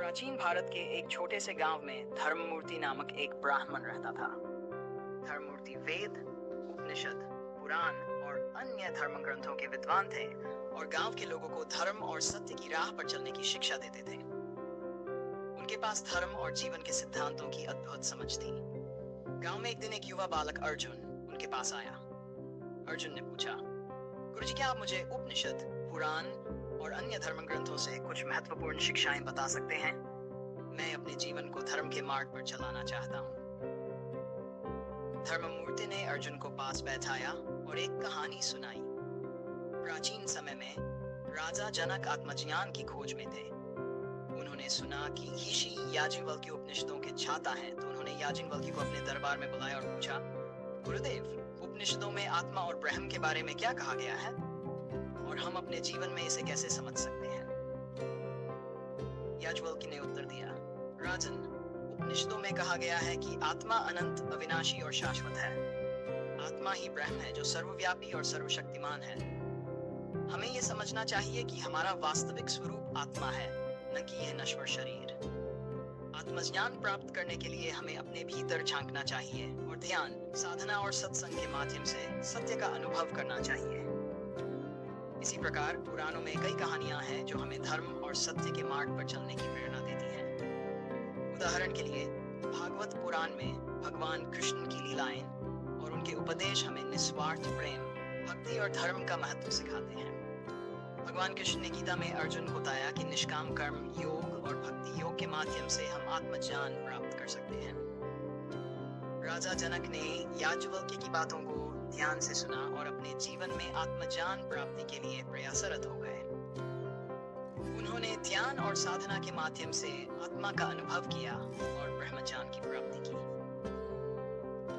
प्राचीन भारत के एक छोटे से गांव में धर्ममूर्ति नामक एक ब्राह्मण रहता था। धर्ममूर्ति वेद, उपनिषद, पुराण और अन्य धर्म ग्रंथों के विद्वान थे और गांव के लोगों को धर्म और सत्य की राह पर चलने की शिक्षा देते थे। उनके पास धर्म और जीवन के सिद्धांतों की अद्भुत समझ थी। गांव में एक दिन एक युवा बालक अर्जुन उनके पास आया। अर्जुन ने पूछा, गुरुजी, क्या आप मुझे उपनिषद, पुराण और अन्य धर्म ग्रंथों से कुछ महत्वपूर्ण शिक्षाएं बता सकते हैं? मैं अपने जीवन को धर्म के मार्ग पर चलाना चाहता हूँ। धर्ममूर्ति ने अर्जुन को पास बैठाया और एक कहानी सुनाई। प्राचीन समय में राजा जनक आत्मज्ञान की खोज में थे। उन्होंने सुना कि ऋषि याज्ञवल्क्य उपनिषदों के छाता हैं, तो उन्होंने याज्ञवल्क्य को अपने दरबार में बुलाया और पूछा, गुरुदेव, उपनिषदों में आत्मा और ब्रह्म के बारे में क्या कहा गया है और हम अपने जीवन में इसे कैसे समझ सकते हैं? याज्ञवल्क्य ने उत्तर दिया, राजन, उपनिषदों में कहा गया है कि आत्मा अनंत, अविनाशी और शाश्वत है। आत्मा ही ब्रह्म है जो सर्वव्यापी और सर्वशक्तिमान है। हमें यह समझना चाहिए कि हमारा वास्तविक स्वरूप आत्मा है, न कि यह नश्वर शरीर। आत्मज्ञान प्राप्त करने के लिए हमें अपने भीतर झांकना चाहिए और ध्यान, साधना और सत्संग के माध्यम से सत्य का अनुभव करना चाहिए। इसी प्रकार पुराणों में कई कहानियां हैं जो हमें धर्म और सत्य के मार्ग पर चलने की प्रेरणा देती हैं। उदाहरण के लिए भागवत पुराण में भगवान कृष्ण की लीलाएं और उनके उपदेश हमें निस्वार्थ प्रेम, भक्ति और धर्म का महत्व सिखाते हैं। भगवान कृष्ण ने गीता में अर्जुन को बताया कि निष्काम कर्म, योग और भक्ति योग के माध्यम से हम आत्मज्ञान प्राप्त कर सकते हैं। राजा जनक ने याज्ञवल्क्य की बातों को ध्यान से सुना और अपने जीवन में आत्मज्ञान प्राप्ति के लिए प्रयासरत हो गए। उन्होंने ध्यान और साधना के माध्यम से आत्मा का अनुभव किया और ब्रह्मज्ञान की प्राप्ति की।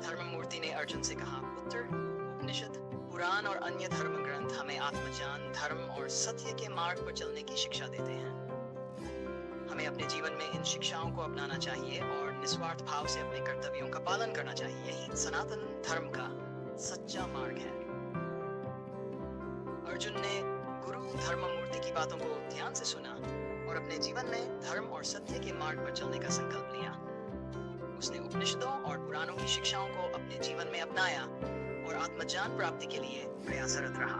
धर्ममूर्ति ने अर्जुन से कहा, पुत्र, उपनिषद, पुराण और अन्य धर्म ग्रंथ हमें आत्मज्ञान, धर्म और सत्य के मार्ग पर चलने की शिक्षा देते हैं। हमें अपने जीवन में इन शिक्षाओं को अपनाना चाहिए और निस्वार्थ भाव से अपने कर्तव्यों का पालन करना चाहिए। यही सनातन धर्म का सच्चा मार्ग है। अर्जुन ने गुरु धर्ममूर्ति की बातों को ध्यान से सुना और अपने जीवन में धर्म और सत्य के मार्ग पर चलने का संकल्प लिया। उसने उपनिषदों और पुराणों की शिक्षाओं को अपने जीवन में अपनाया और आत्मज्ञान प्राप्ति के लिए प्रयासरत रहा।